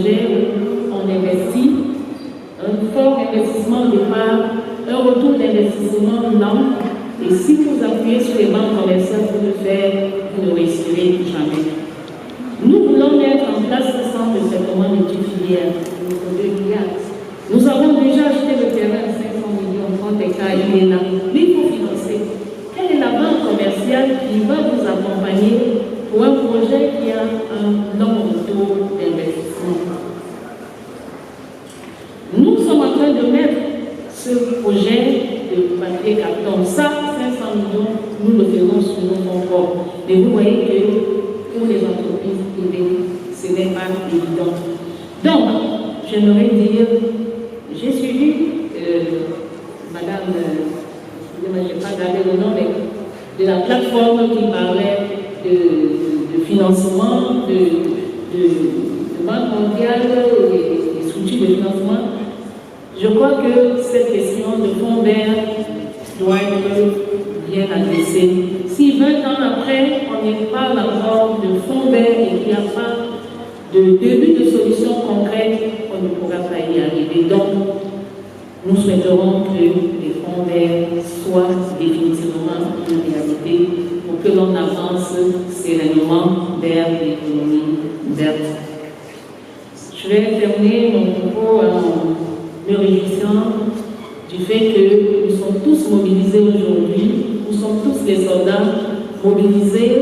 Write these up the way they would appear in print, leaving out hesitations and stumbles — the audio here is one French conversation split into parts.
projet où on investit, un fort investissement au départ, un retour d'investissement lent, et si vous appuyez sur les banques commerciales pour le faire, vous ne réussirez jamais. Nous voulons mettre en place ce centre de traitement multifilière, nous avons déjà acheté le terrain à 500 millions, 30 hectares, il est là, mais il faut financer. Quelle est la banque commerciale qui va vous accompagner pour un projet qui a un long retour d'investissement? Nous sommes en train de mettre ce projet de papier carton. Ça, 500 millions, nous le faisons sur nos fonds propres. Mais vous voyez que pour les entreprises privées, ce n'est pas évident. Donc, j'aimerais dire, j'ai suivi Madame, excusez-moi, je n'ai pas gardé le nom, mais de la plateforme qui parlait de financement, de Banque mondiale, des structures de financement. Je crois que cette question de fonds verts doit être bien adressée. Si 20 ans après, on n'est pas encore de fonds verts et qu'il n'y a pas de début de solution concrète, on ne pourra pas y arriver. Donc, nous souhaiterons que les fonds verts soient définitivement une réalité pour que l'on avance sereinement vers l'économie verte. Je vais terminer mon propos en me réjouissant du fait que nous sommes tous mobilisés aujourd'hui, nous sommes tous les soldats mobilisés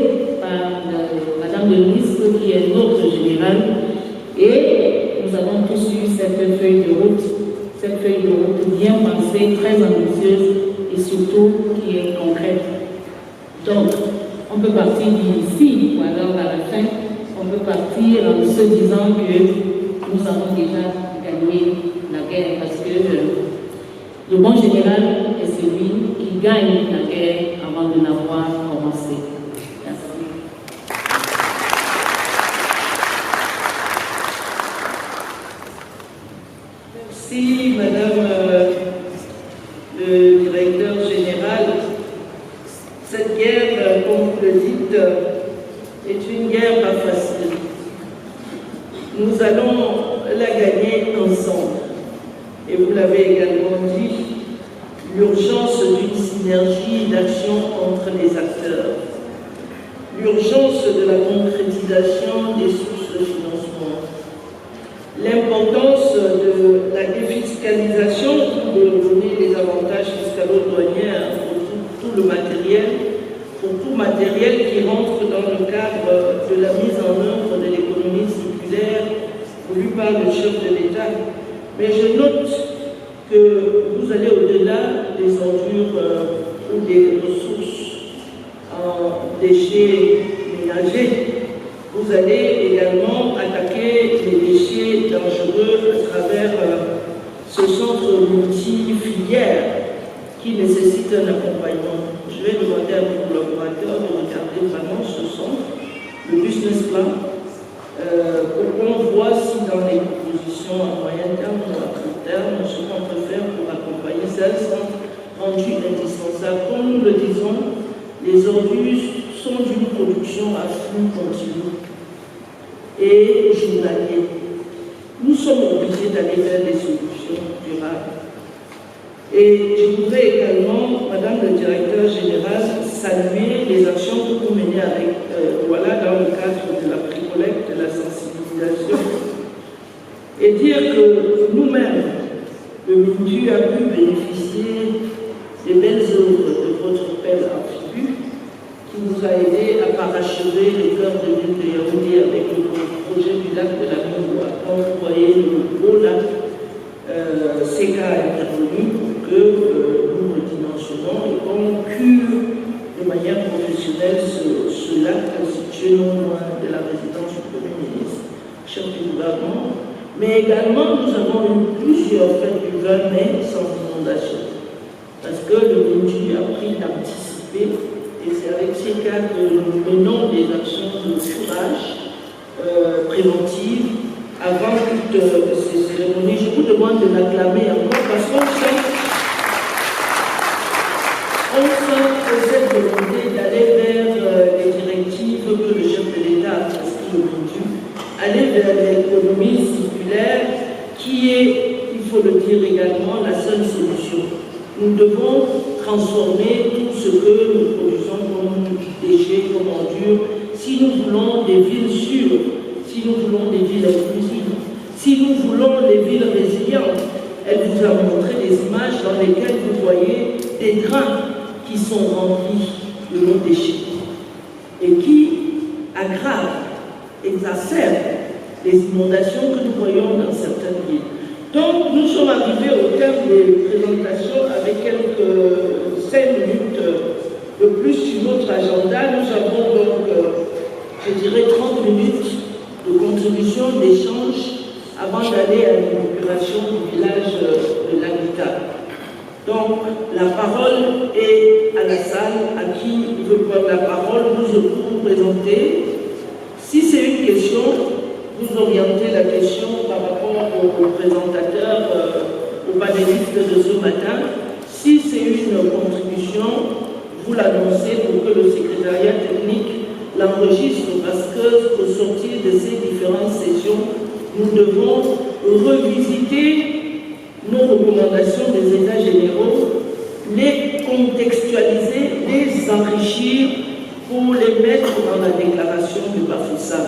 par Madame le ministre qui est notre générale, et nous avons tous eu cette feuille de route bien pensée, très ambitieuse et surtout qui est concrète. Donc, on peut partir d'ici, ou alors à la fin, on peut partir en se disant que nous avons déjà gagné la guerre, parce que le bon général est celui qui gagne la guerre avant de l'avoir commencé. Merci. Merci, Madame le directeur général. Cette guerre, comme vous le dites, est une guerre pas facile. Nous allons la gagner ensemble. Et vous l'avez également dit, l'urgence d'une synergie d'action entre les acteurs, l'urgence de la concrétisation des sources de financement, l'importance de la défiscalisation de donner les avantages fiscalo-douaniers pour tout matériel qui rentre dans le cadre de la mise en œuvre de l'économie circulaire voulue par le chef de l'État. Mais je note que vous allez au-delà des ordures ou des ressources en déchets ménagers. Vous allez également attaquer les déchets dangereux à travers ce centre multi-filière qui nécessite un accompagnement. Je vais demander à mes collaborateurs de regarder vraiment ce centre, le business plan, pour qu'on voit si dans les propositions à moyen terme ou à court terme, ce qu'on peut faire pour accompagner ça, sont rendus indispensables. Comme nous le disons, les ordures sont d'une production à flux continu et journalier. Nous sommes obligés d'aller vers des solutions durables. Et je voudrais également, Madame le directeur général, saluer les actions que vous menez avec, dans le cadre de la précollecte, de la sensibilisation, et dire que nous-mêmes, le MINDU a pu bénéficier des belles œuvres de votre père amphibie, qui nous a aidé à parachever le cœur de l'île de Yaoundé avec le projet du lac de la Minoua. Quand vous voyez le gros lac, CECA a intervenu pour que nous redimensionnons et qu'on cure de manière professionnelle ce lac situé non loin de la résidence du Premier ministre, chef du gouvernement. Mais également, nous avons eu plusieurs fêtes du 20 mai sans inondation, parce que le MINDU a pris d'anticiper, et c'est avec CECA que nous menons des actions de curage préventives avant toutes ces cérémonies. Je vous demande de l'acclamer encore parce qu'on sent cette volonté d'aller vers les directives que le chef de l'État a prescrites au MINDU, aller vers l'économie circulaire le dire également, la seule solution. Nous devons transformer tout ce que nous produisons comme déchets, comme ordures, si nous voulons des villes sûres, si nous voulons des villes inclusives, si nous voulons des villes résilientes. Elle vous a montré des images dans lesquelles vous voyez des drains qui sont remplis de nos déchets et qui aggravent, exacerbent les inondations que nous voyons dans certaines villes. Donc, nous sommes arrivés au terme des présentations avec quelques 5 minutes de plus sur notre agenda. Nous avons donc, je dirais, 30 minutes de contribution, d'échange, avant d'aller à l'inauguration du village de l'habitat. Donc, la parole est à la salle. À qui veut prendre la parole, vous vous présenter. Si c'est une question, vous orientez la question par rapport aux présentateurs, aux panélistes de ce matin. Si c'est une contribution, vous l'annoncez pour que le secrétariat technique l'enregistre, parce que au sortir de ces différentes sessions, nous devons revisiter nos recommandations des États généraux, les contextualiser, les enrichir pour les mettre dans la déclaration du Bafoussam.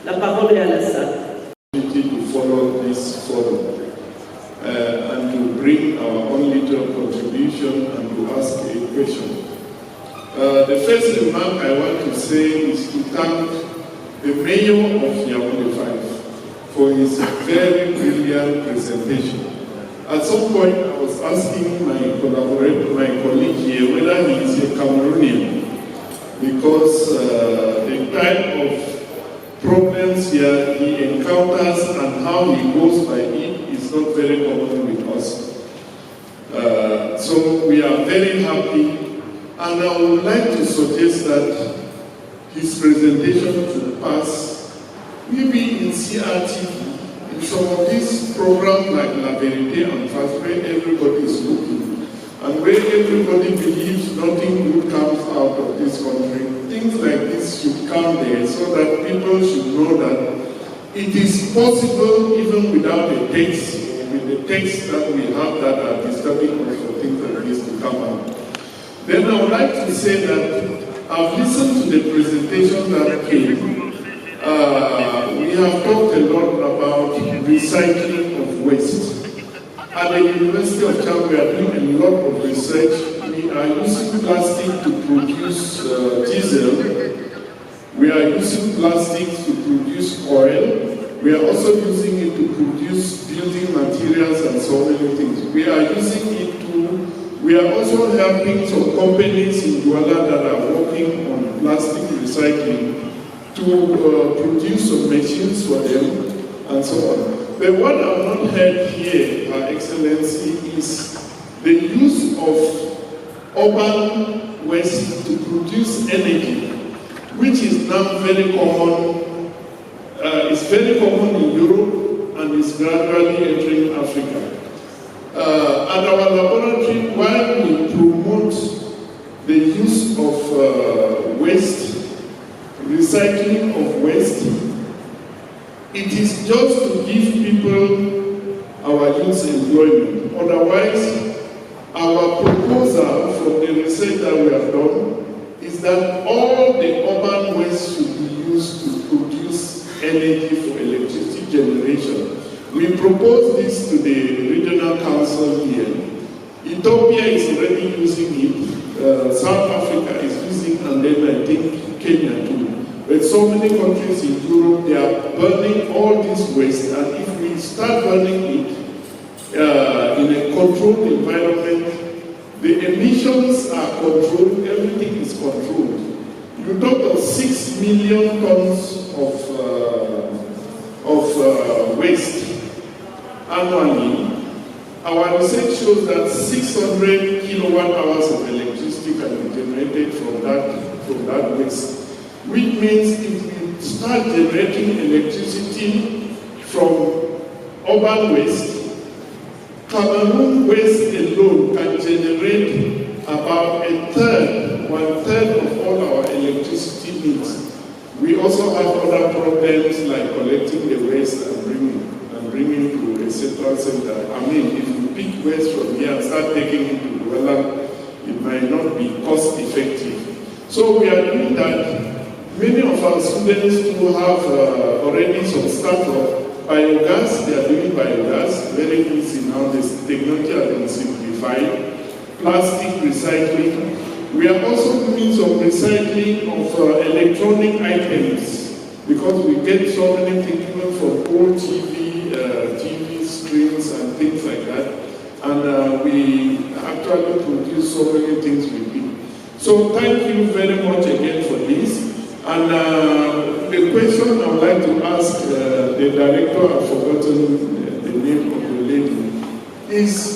La parole est à la salle. To follow this forum and to bring our own little contribution and to ask a question. The first remark I want to say is to thank the mayor of Yaoundé 5 for his very brilliant presentation. At some point, I was asking my collaborator, my colleague here, whether he is a Cameroonian, because the type of problems here he encounters and how he goes by it is not very common with us. So we are very happy, and I would like to suggest that his presentation should pass maybe in CRTV, in some of these programs like La Vérité and Face, where everybody is looking, and where everybody believes nothing good comes out of this country. Things like this should come there so that people should know that it is possible even without a text, with the text that we have that are disturbing us for things like this to come out. Then I would like to say that I've listened to the presentation that came. We have talked a lot about recycling of waste. At the University of Chad, we are doing a lot of research. We are using plastic to produce diesel. We are using plastic to produce oil. We are also using it to produce building materials and so many things. We are using it to, we are also helping some companies in Douala that are working on plastic recycling to produce some machines for them and so on. But what I've not heard here, Her Excellency, is the use of urban waste to produce energy, which is now very common. It's very common in Europe and is gradually entering Africa. At our laboratory, while we promote the use of waste, recycling of waste, it is just to give people, our youth, employment. Otherwise, our proposal from the research that we have done is that all the urban waste should be used to produce energy for electricity generation. We propose this to the regional council here. Ethiopia is already using it, South Africa is using, and then I think Kenya too. But so many countries in Europe, they are burning all this waste, and if we start burning it in a controlled environment, the emissions are controlled, everything is controlled. You talk of 6 million tons of waste annually. Our research shows that 600 kilowatt hours of electricity can be generated from that waste, which means if we start generating electricity from urban waste, Cameroon waste alone can generate about one-third of all our electricity needs. We also have other problems like collecting the waste and bringing. and bring it to a central center. I mean, if you pick waste from here and start taking it to Luela, it might not be cost effective. So we are doing that. Many of our students who have already some start of biogas, they are doing biogas, very easy now, this technology has been simplified. Plastic recycling. We are also doing some recycling of electronic items because we get so many things even from old TV screens and things like that. And we actually produce so many things with it. So thank you very much again for this. And the question I would like to ask the director, I've forgotten the name of the lady, is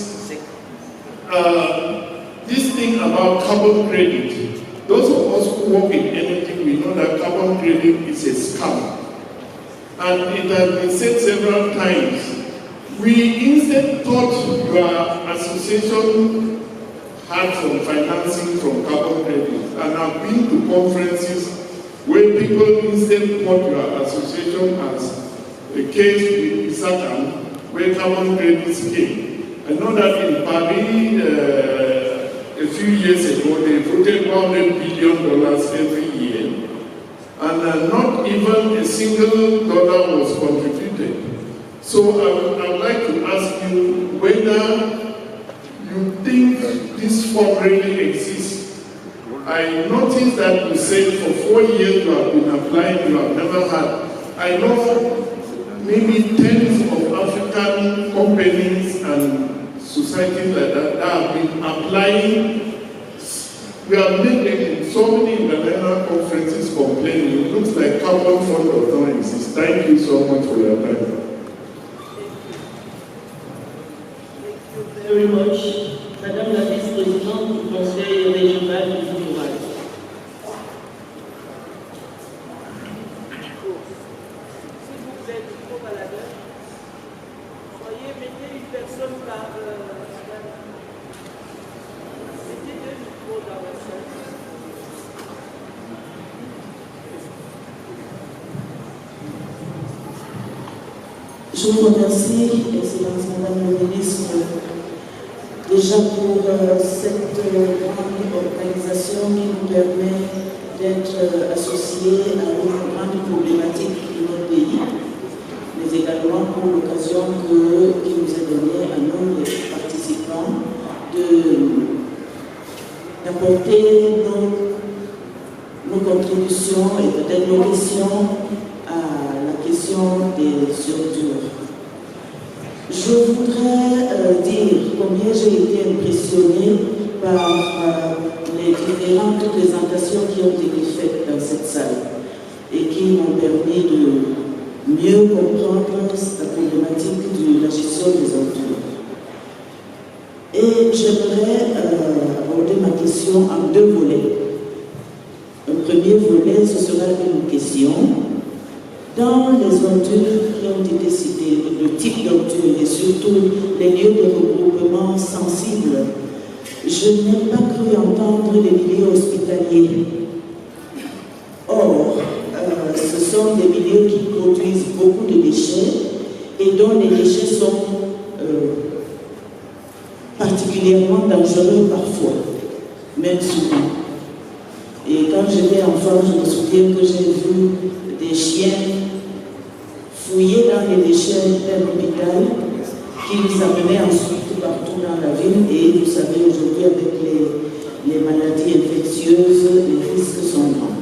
this thing about carbon credit. Those of us who work in energy, we know that carbon credit is a scam. And it has been said several times. We instead thought your association had some financing from carbon credit. And I've been to conferences where people instead thought your association as the case with Isakam, where carbon credits came. I know that in Paris, a few years ago, they voted $100 billion every year, and not even a single dollar was contributed. So I would like to ask you whether you think this form really exists. I noticed that you said for 4 years you have been applying, you have never had. I know maybe tens of African companies and societies like that have been applying. We have made so many international conferences complaining. It looks like carbon fund does not exist. Thank you so much for your time. Thank you very much. Madame la vice-présidente du Conseil régional du littoral. S'il vous plaît, micro baladeur. Soyez, mettez une personne par mettez 2 micros dans la salle. Je vous remercie, Excellence Madame la Ministre, déjà pour cette grande organisation qui nous permet d'être associés à une grande problématique de notre pays, mais également pour l'occasion qui nous est donnée à nous, les participants, d'apporter nos contributions et peut-être nos questions à la question des ordures. Je voudrais dire combien j'ai été impressionnée par les différentes présentations qui ont été faites dans cette salle et qui m'ont permis de mieux comprendre la problématique de la gestion des ordures. Et j'aimerais aborder ma question en 2 volets. Un premier volet, ce sera une question. Dans les ordures qui ont été citées, le type d'ordures et surtout les lieux de regroupement sensibles, je n'ai pas cru entendre les milieux hospitaliers. Or, ce sont des milieux qui produisent beaucoup de déchets et dont les déchets sont particulièrement dangereux parfois, même souvent. Et quand j'étais enfant, je me souviens que j'ai vu des chiens fouiller dans les déchets d'un hôpital qui nous amenaient ensuite partout dans la ville. Et vous savez, aujourd'hui, avec les maladies infectieuses, les risques sont grands.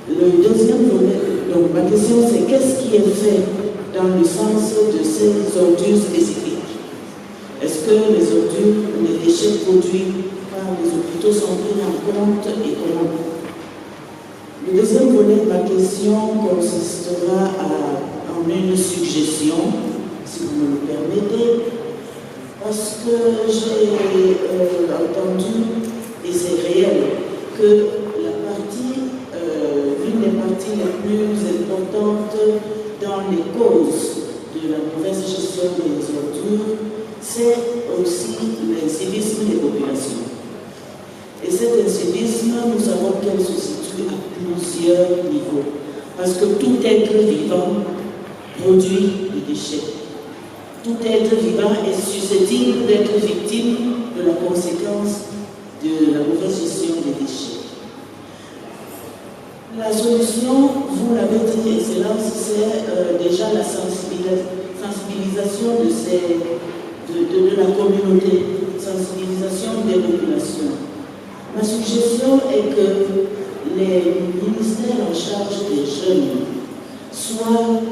Le deuxième volet, donc ma question c'est qu'est-ce qui est fait dans le sens de ces ordures spécifiques? Est-ce que les ordures, les déchets produits par les hôpitaux sont pris en compte et comment? Le deuxième volet de ma question consistera en une suggestion, si vous me le permettez, parce que j'ai entendu, et c'est réel, que l'une des parties les plus importantes dans les causes de la mauvaise gestion des ordures, c'est aussi l'incivisme des populations. Et cet incivisme, nous savons qu'elle se situe à plusieurs niveaux. Parce que tout être vivant produit des déchets. Tout être vivant est susceptible d'être victime de la conséquence de la mauvaise gestion des déchets. La solution, vous l'avez dit, Excellence, c'est déjà la sensibilisation de la communauté, sensibilisation des populations. Ma suggestion est que les ministères en charge des jeunes soient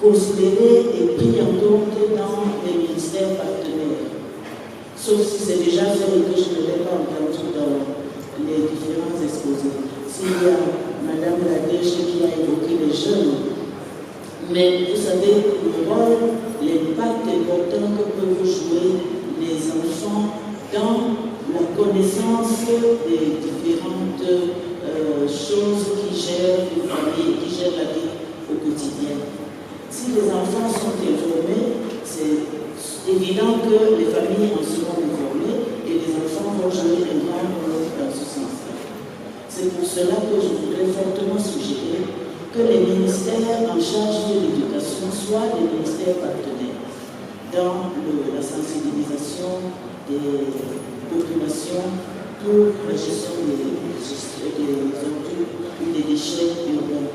considérés et pris en compte dans les ministères partenaires. Sauf si c'est déjà fait et que je ne l'ai pas entendu dans les différents exposés. S'il y a Madame Ladèche qui a évoqué les jeunes, mais vous savez le rôle, l'impact important que peuvent jouer les enfants dans la connaissance des différentes choses qui gèrent une famille, qui gèrent la vie au quotidien. Si les enfants sont informés, c'est évident que les familles en seront informées et les enfants vont jouer un grand rôle dans ce sens-là. C'est pour cela que je voudrais fortement suggérer que les ministères en charge de l'éducation soient des ministères partenaires dans la sensibilisation des populations pour la gestion des ordures et des déchets urbains.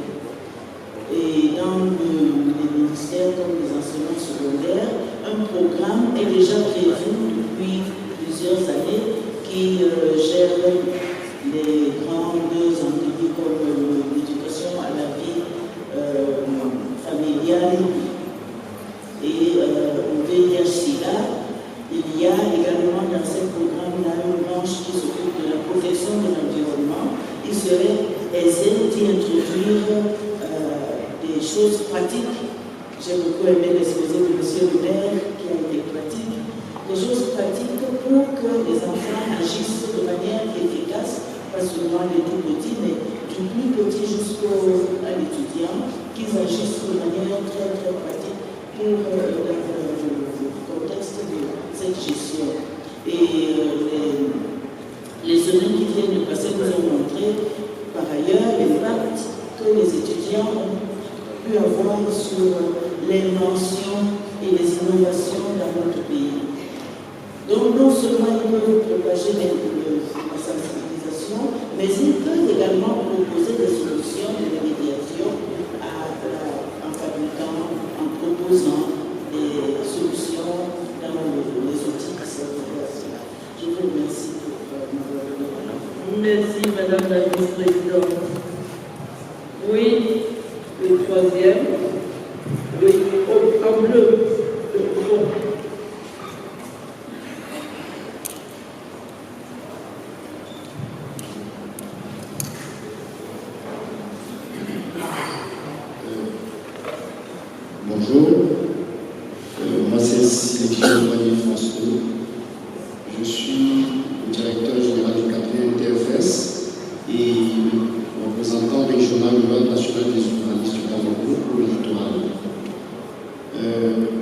Et dans les ministères comme les enseignements secondaires, un programme est déjà prévu depuis plusieurs années qui gère les grandes entités comme l'éducation à la vie familiale et au VIH-Sida. Il y a également dans ce programme-là une branche qui s'occupe de la protection de l'environnement. Il serait aisé d'y introduire des choses pratiques. J'ai beaucoup aimé l'exposé de M. le maire qui a été pratique. Des choses pratiques pour que les enfants agissent de manière efficace, pas seulement les tout petits, mais du plus petit jusqu'à l'étudiant, qu'ils agissent de manière très très pratique pour le contexte de cette gestion. Et les semaines qui viennent de passer nous ont montré par ailleurs l'impact que les étudiants ont pu avoir sur l'invention et les innovations dans notre pays. Donc non seulement ils peuvent propager la sensibilisation, mais ils peuvent également proposer des solutions de médiation en fabriquant, en proposant des solutions dans les outils qui sont à cela. Je vous remercie pour m'avoir donné la parole. Merci Madame la Vice-Présidente. Oui, le troisième, en bleu, le fond. Bonjour, moi c'est Sylvie François. Je suis le directeur général du cabinet TFS et représentant régional national des journalistes du Cameroun pour le littoral.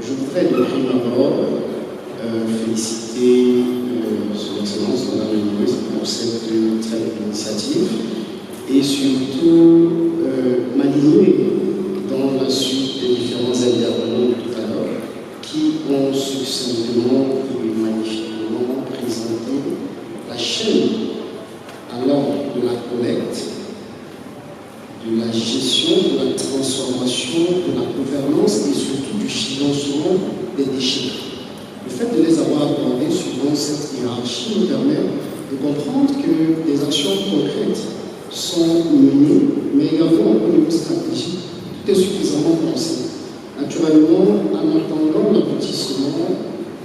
Je voudrais de prime abord féliciter Son Excellence Madame le ministre pour cette très belle initiative et surtout m'aligner dans la suite des différents intervenants tout à l'heure qui ont succinctement et magnifiquement présenté la chaîne allant de la collecte, de la gestion, de la transformation, de la gouvernance et surtout du financement des déchets. Le fait de les avoir abordés suivant cette hiérarchie nous permet de comprendre que des actions concrètes sont menées, mais également au niveau stratégique, tout est suffisamment pensé. Naturellement, en attendant l'aboutissement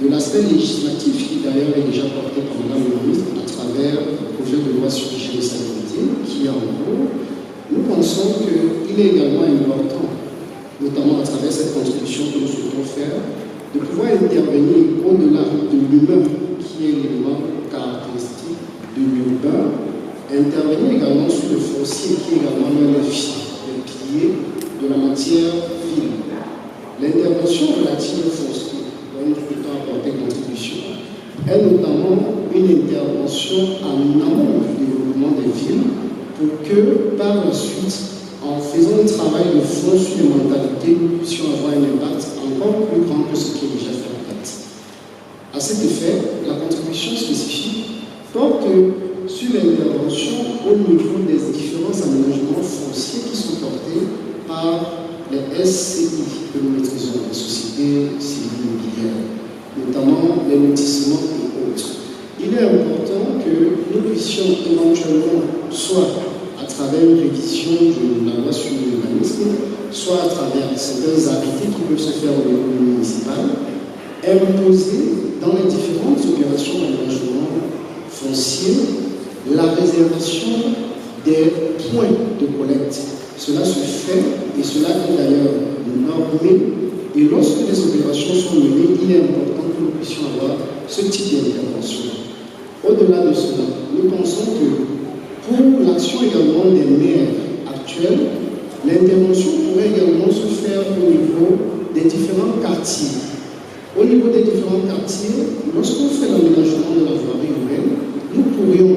de l'aspect législatif qui d'ailleurs est déjà porté par Mme la ministre à travers le projet de loi sur l'hygiène et la santé qui est en cours, nous pensons qu'il est également important, notamment à travers cette contribution que nous souhaitons faire, de pouvoir intervenir au-delà de l'humain qui est l'élément caractéristique de l'urbain, intervenir également sur le foncier qui est également l'un des piliers de la matière ville. L'intervention relative au foncier, dont nous souhaitons apporter contribution, est notamment une intervention en amont du développement des villes pour que, par la suite, en faisant un travail de fond sur les mentalités, nous puissions avoir un impact encore plus grand que ce qui est déjà fait en date. À cet effet, la contribution spécifique porte sur l'intervention au niveau des différents aménagements fonciers qui sont portés par les SCI que nous maîtrisons, les sociétés civiles immobilières, notamment les lotissements et autres. Il est important que nous puissions éventuellement, soit à travers une révision de la loi sur l'urbanisme, soit à travers certains arrêtés qui peuvent se faire au niveau municipal, imposer dans les différentes opérations d'aménagement foncier la réservation des points de collecte. Cela se fait et cela est d'ailleurs normé. Et lorsque les opérations sont menées, il est important que nous puissions avoir ce type d'intervention. Au-delà de cela, nous pensons que pour l'action également des maires actuels, l'intervention pourrait également se faire au niveau des différents quartiers. Au niveau des différents quartiers, lorsqu'on fait l'aménagement de la voirie urbaine, nous pourrions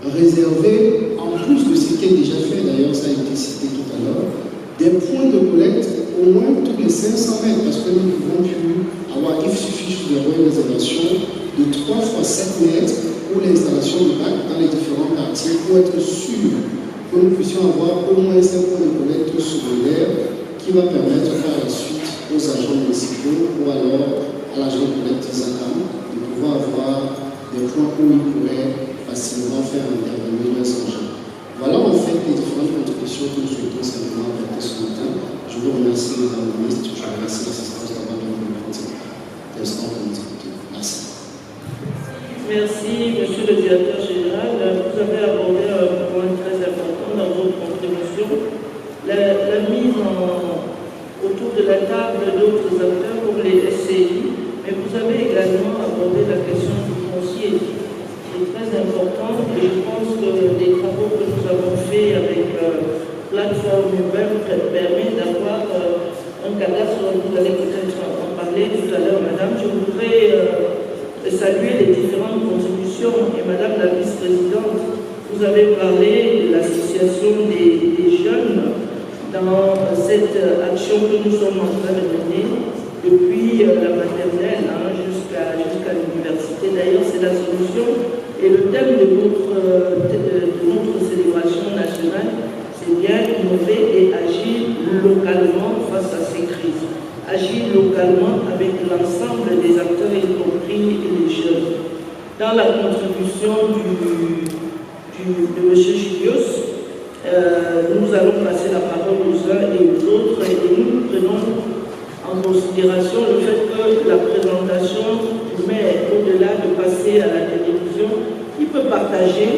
réserver, en plus de ce qui est déjà fait, d'ailleurs ça a été cité tout à l'heure, des points de collecte au moins tous les 500 mètres, parce que nous pouvons plus avoir, il suffit juste d'avoir une réservation de 3 fois 7 mètres pour l'installation de bacs dans les différents quartiers, pour être sûr que nous puissions avoir au moins 5 points de collecte secondaires qui va permettre par la suite aux agents municipaux ou alors à l'agent de collecte ZACAM de pouvoir avoir des points où ils pourraient facilement faire intervenir les agents. Voilà en fait les différentes contributions que nous souhaitons simplement apporter ce matin. Je vous remercie, Madame la Ministre, je vous remercie l'assistance d'avoir donné l'instant pour nous écouter. Merci. Merci, Monsieur le Directeur Général. Vous avez abordé un point très important dans votre contribution, la mise autour de la table d'autres acteurs comme les SCI, mais vous avez également abordé la question du foncier, qui est très importante, et je pense que les travaux que nous avons faits avec Plateforme Urbaine permettent d'avoir un cadastre dont vous allez peut-être en parler tout à l'heure, Madame. Je voudrais saluer les différentes contributions, et Madame la Vice-Présidente, vous avez parlé de l'association des jeunes dans cette action que nous sommes en train de mener depuis la maternelle jusqu'à l'université. D'ailleurs, c'est la solution. Et le thème de notre célébration nationale, c'est bien innover et agir localement face à ces crises. Agir localement avec l'ensemble des acteurs, y compris les jeunes. Dans la contribution de M. Julius, nous allons passer la parole aux uns et aux autres et nous prenons en considération le fait que la présentation du maire, au-delà de passer à la télévision, il peut partager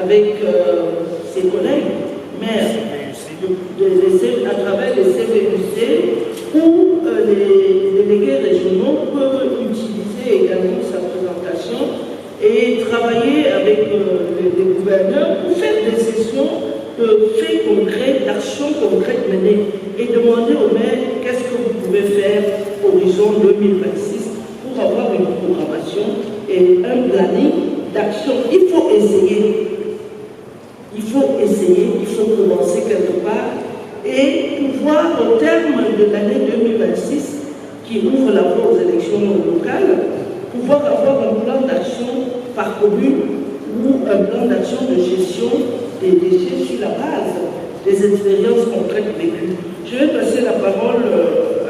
avec ses collègues maires à travers les CVUC où les délégués régionaux peuvent utiliser également sa présentation et travailler avec les gouverneurs pour faire des sessions de faits concrets, d'actions concrètes menées et demander aux maires qu'est-ce que vous pouvez faire horizon 2026 pour avoir une programmation et un planning d'action. Il faut essayer. Il faut commencer quelque part et pouvoir, au terme de l'année 2026, qui ouvre la voie aux élections locales, pouvoir avoir un plan d'action par commune ou un plan d'action de gestion des déchets sur la base des expériences concrètes vécues. Je vais passer la parole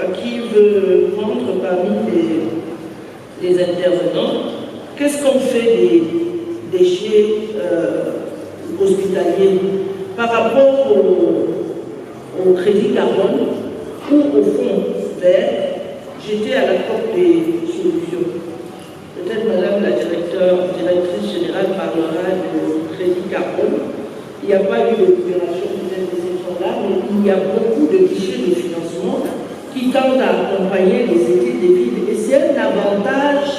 à qui veut prendre parmi les intervenants. Qu'est-ce qu'on fait des déchets hospitaliers par rapport au crédit carbone ou au fonds vert? J'étais à la porte des solutions. Peut-être Madame la directrice générale parlera du crédit carbone. Il n'y a pas eu d'opération peut-être de ces fonds-là, mais il y a beaucoup de guichets de financement qui tentent à accompagner les équipes des villes. Et c'est un avantage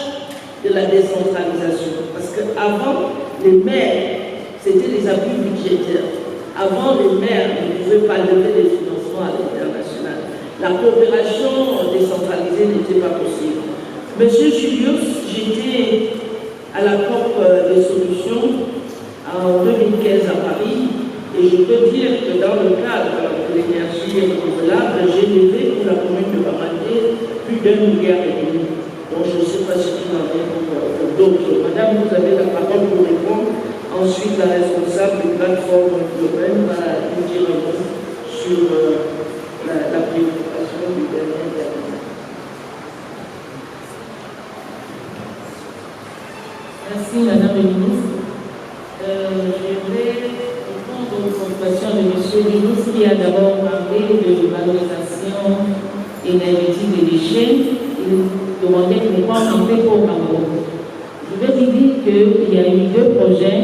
de la décentralisation. Parce qu'avant, les maires, c'était des appuis budgétaires. Avant, les maires ne pouvaient pas lever des financements à l'international. La coopération décentralisée n'était pas possible. Monsieur Julius, j'étais à la COP des solutions en 2015 à Paris Et je peux dire que dans le cadre de l'énergie renouvelable, j'ai levé pour la commune de Bamandé plus d'1,5 milliard. Donc je ne sais pas ce qu'il en est pour d'autres. Madame, vous avez la parole pour répondre. Ensuite, la responsable de plateforme urbaine va nous dire un mot sur la préoccupation du dernier intervenant. Merci Madame la Ministre. Je vais répondre aux préoccupations de M. le ministre qui a d'abord parlé de valorisation énergétique des déchets. Il demandait pourquoi on en fait pas au Cameroun. Je vais lui dire qu'il y a eu 2 projets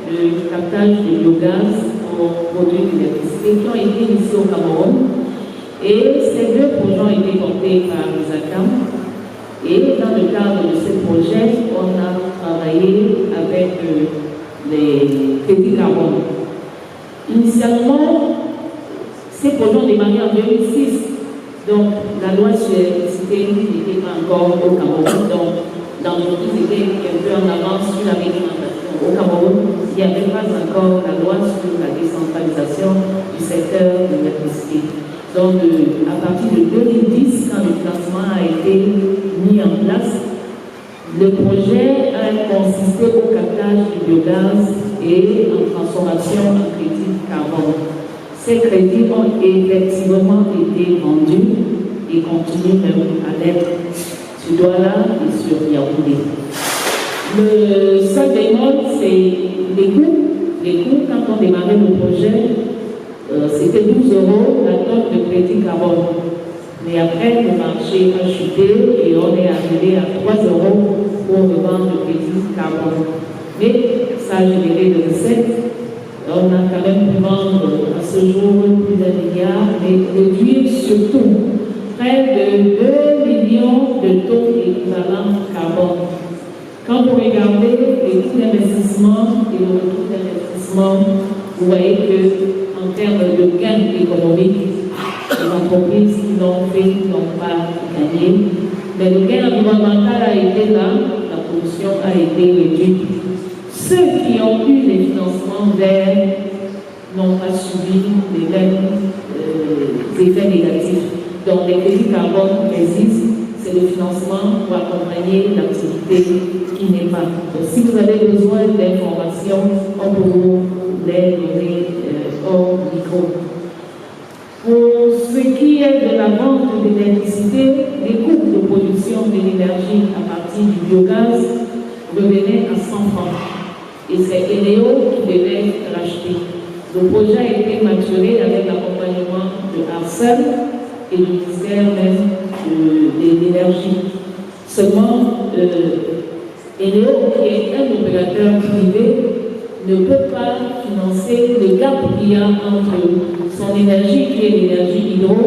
de captage de biogaz pour produire de l'électricité qui ont été initiés au Cameroun. Et ces 2 projets ont été portés par l'ISACAM. Et dans le cadre de ce projet, on a travaillé avec les crédits carbone. Initialement, ces projets ont démarré en 2006. Donc, la loi sur l'électricité n'était pas encore au Cameroun. Donc, l'entreprise était un peu en avance sur la réglementation. Au Cameroun, il n'y avait pas encore la loi sur la décentralisation du secteur de l'électricité. Donc, à partir de 2010, quand le financement a été mis en place, le projet a consisté au captage du biogaz et en transformation en crédit carbone. Ces crédits ont effectivement été vendus et continuent même à l'être sur Douala et sur Yaoundé. Le seul bémol, c'est les coûts. Les coûts, quand on démarrait le projet, c'était 12 € la tonne de crédit carbone. Mais après, le marché a chuté et on est arrivé à 3 € pour revendre le crédit carbone. Mais ça a généré des recettes. On a quand même pu vendre à ce jour plus d'1 milliard, mais réduire surtout près de 2 millions de tonnes équivalent carbone. Quand vous regardez les coûts d'investissement et le retour d'investissement, vous voyez qu'en termes de gains économiques, les entreprises qui l'ont fait n'ont pas gagné. Mais le gain environnemental a été là, la pollution a été réduite. Ceux qui ont eu les financements verts n'ont pas subi les mêmes effets négatifs. Donc les crédits carbone existent, c'est le financement pour accompagner l'activité qui n'est pas. Donc, si vous avez besoin d'informations, on peut vous les donner hors micro. Pour ce qui est de la vente de l'électricité, les coûts de production de l'énergie à partir du biogaz revenaient à 100 francs. Et c'est Eneo qui devait racheter. Le projet a été maturé avec l'accompagnement de Arcel et du ministère même de l'énergie. Seulement, Eneo, qui est un opérateur privé, ne peut pas financer le gap qu'il y a entre son énergie, qui est l'énergie hydro,